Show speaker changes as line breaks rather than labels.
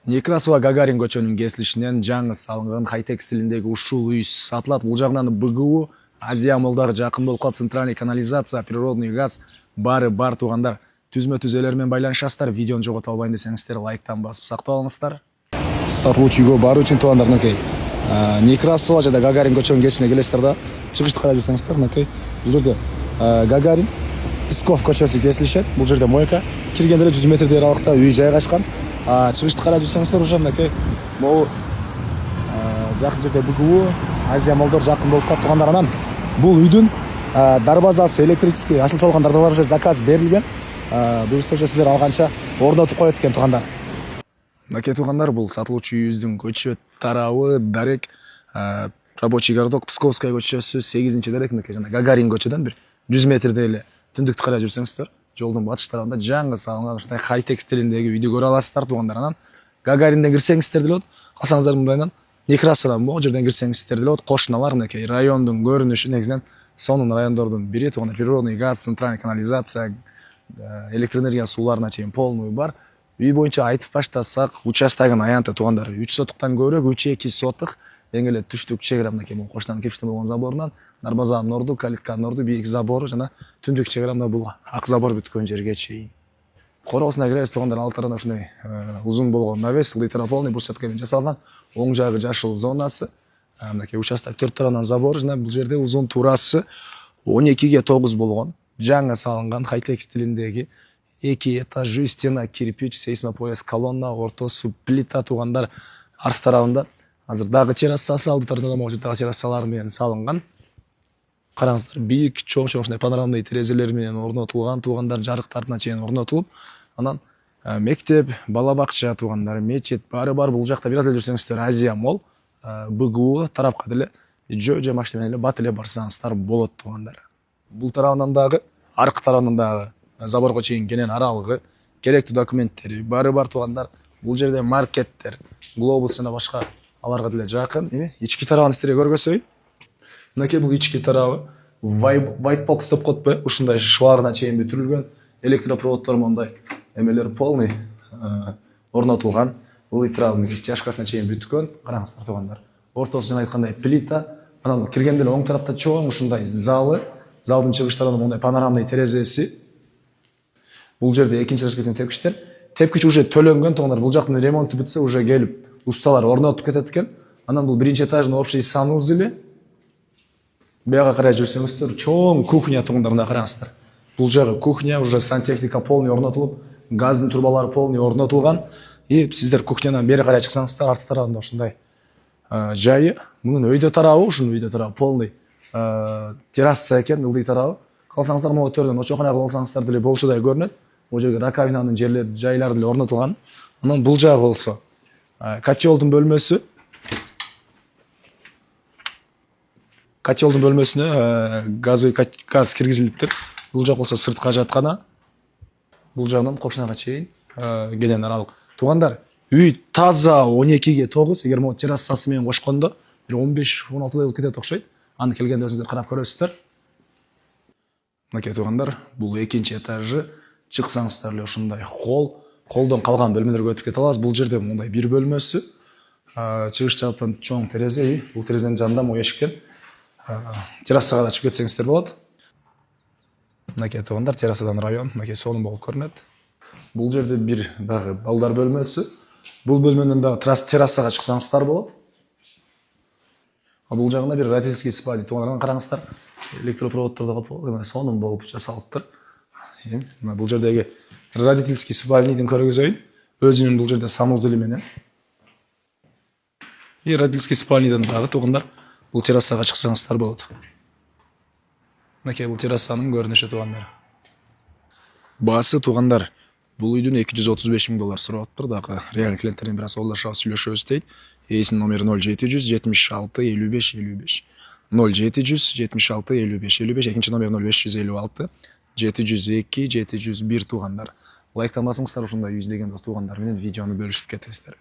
Некрасова Гагарин көчөнүн кесилишинен жаңы салынган хай-тек стилиндеги ушул үй сатылат. Бул жагынан БГУ, Азия молдары жакын болуп калат, центральный канализация, природный газ бары бар туугандар. Түзмө-түз элер менен байланышасыздар. Видеону жогото албайын десеңиздер, лайктан басып сактап алыңыздар. Сатылуучу үйгө баруу үчүн туугандар, мынакей Некрасова жана Гагарин көчөнүн кесичине келесиздер да. Чыгышты карай десеңиздер, мынакей бул жерде Гагарин, Песков көчөсү кесилишет. Бул жерде мойка. Киргенде 100 метрдей аралыкта үй жайгашкан. Чыгышты карай жүрсөңүздөр уже мынакей могу жакын жерде БГУ, Азия молдор жакын болуп калат туугандар. Анан бул үйдүн дарбазасы электрический ашылып салган дарбазалар уже заказ берилген. Буюрса сиздер алганча орнотуп коет экен туугандар. Мынакей туугандар, бул сатылуучу үйүбүздүн көчө тарабы дарек рабочий городок Псковская көчөсү 8-дарек, мынакей жана Гагарин көчөдөн бир 100 метрдей эле түндүктү карай жүрсөңүздөр, жолдун батыш тарабында жаңы салынган ушундай хай-тек стилиндеги үйдү көрө аласыздар туугандар. Анан Гагаринден кирсеңиздер деле болот, калсаңыздар мындайынан Некрасовдан могу жерден кирсеңиздер деле болот. Кошуналар, мынакей райондун көрүнүшү негизинен сонун райондордун бири туугандар. Природный газ, центральный канализация, электроэнергия сууларына чейин полный бар. Үй боюнча айтып баштасак, участогун аянты туугандар 3 сотуктан көбүрөөк, 3-2 сотук. Эң эле түштүк чегара мынакей могу коштан кирпиштен болгон заборунан дарбазанын орду, калитканын орду, бийик забору жана түндүк чегарамда бул ак забор бүткөн жерге чейин. Короосуна киребиз туугандар, алты тарабында ушундай узун болгон навес, ылдый тарап полный брусчатка менен жасалган. Оң жагы жашыл зонасы. Мынакей участок 4 тарабынан забор жана бул жерде узун туурасы 12ге 9 болгон жаңы салынган хай-тек стилиндеги 2 этажы, стена кирпич, сейсмопояс колонна, ортосу плита туугандар. Арт тарабында азыр дагы террасасы, алды тарабында могу дагы террасалар менен салынган. Караңыздар, бийик чоң-чоң ушундай панорамный терезелер менен орнотулган туугандар, жарыктарына чейин орнотулуп, анан мектеп, бала бакча туугандар, мечит бары бар. Бул жакта бир аз эле жүрсөңүздөр Азия мол, БГУ тарапка деле жөө машина менен эле бат эле барсаңыздар болот туугандар. Бул тарабынан дагы, аркы тарабынан дагы заборго чейин кенен аралыгы, керектүү документтери бары бар туугандар. Бул жерде маркеттер, глобус жана башка аларга деле жакын. Ички тарабын сиздерге көргөзөйүн. Мынакей бул ички тарабы white box деп коет бе, ушундай шварына чейин бүтүрүлгөн, электропроводдор мондай эмелер полный орнотулган. Бул тарабын стяжкасына чейин бүткөн. Караңыздар туугандар. Ортосу жана айткандай плита. Анан киргенде оң тарапта чоң ушундай залы, залдын чыгыш тарабында мондай панорамный терезеси. Бул жерде экинчи этажга кеткен тепкичтер. Тепкич уже төлөнгөн туугандар. Бул жактын ремонту бүтсө уже келип усталар орнотуп кетет экен. Анан бул биринчи этаждын общий санузелы. Бияга карай жүрсөңүздөр чоң кухня туугандар, мына караңыздар. Бул жагы кухня, уже сантехника полный орнотулуп, газдын турбалары полный орнотулган. И сиздер кухнядан бери карай чыксаңыздар, арты тарабында ушундай жайы. Мунун өйдө тарабы, ушунун өйдө тарабы полный терраса экен, ылдый тарабы. Калсаңыздар могу төрдөн очокона кылсаңыздар деле болчудай көрүнөт. Бул жерге раковинанын жерлери, жайлары деле орнотулган. Анан бул жагы болсо котелдун бөлмөсү. Котелдун бөлмөсүнө газ киргизилиптир. Бул жак болсо сыртка жаткана. Бул жагынан кошунага чейин кенен аралык. Туугандар, үй таза 12ге 9, эгер могу террасасы менен кошкондо 15-16 болуп кетет окшойт. Аны келгенде өзүңүздөр карап көрөсүздөр. Мынакей туугандар, бул экинчи этажы. Чыксаңыздар эле ушундай холдон калган бөлмөлөргө өтүп кете аласыз. Бул жерде мындай бир бөлмөсү, чыгыш жактан чоң терезе, бул терезенин жанында могу эшиктен террасага да чыгып кетсеңиздер болот. Мынакей туугандар, террасадан район, мынакей сонун болуп көрүнөт. Бул жерде бир дагы балдар бөлмөсү. Бул бөлмөнүн дагы террасага чыксаңыздар болот. Бул жагында бир родительский спальня туугандар, караңыздар. Электропроводдор дагы сонун болуп жасалыптыр. Бул жердеги родительский спальнydын көргөзөйүн. Өзүнүн бул жерде санузели менен. И родительский спальнydын дагы туугандар, бул террасага чыксаңыздар болот. Мынакей бул террасанын көрүнүшү туугандар. Баасы туугандар, бул үйдүн $235,000 сурап дагы реаль клиенттерден бир аз олдашап сүйлөшөбүз дейт. Эсинин номери 0700 76 55 55. 0700 76 55 55, экинчи номер 0556 702 701 туугандар. Лайктан басыңыздар, ушундай үй издеген дос туугандар менен видеону бөлүшүп кетесиздер.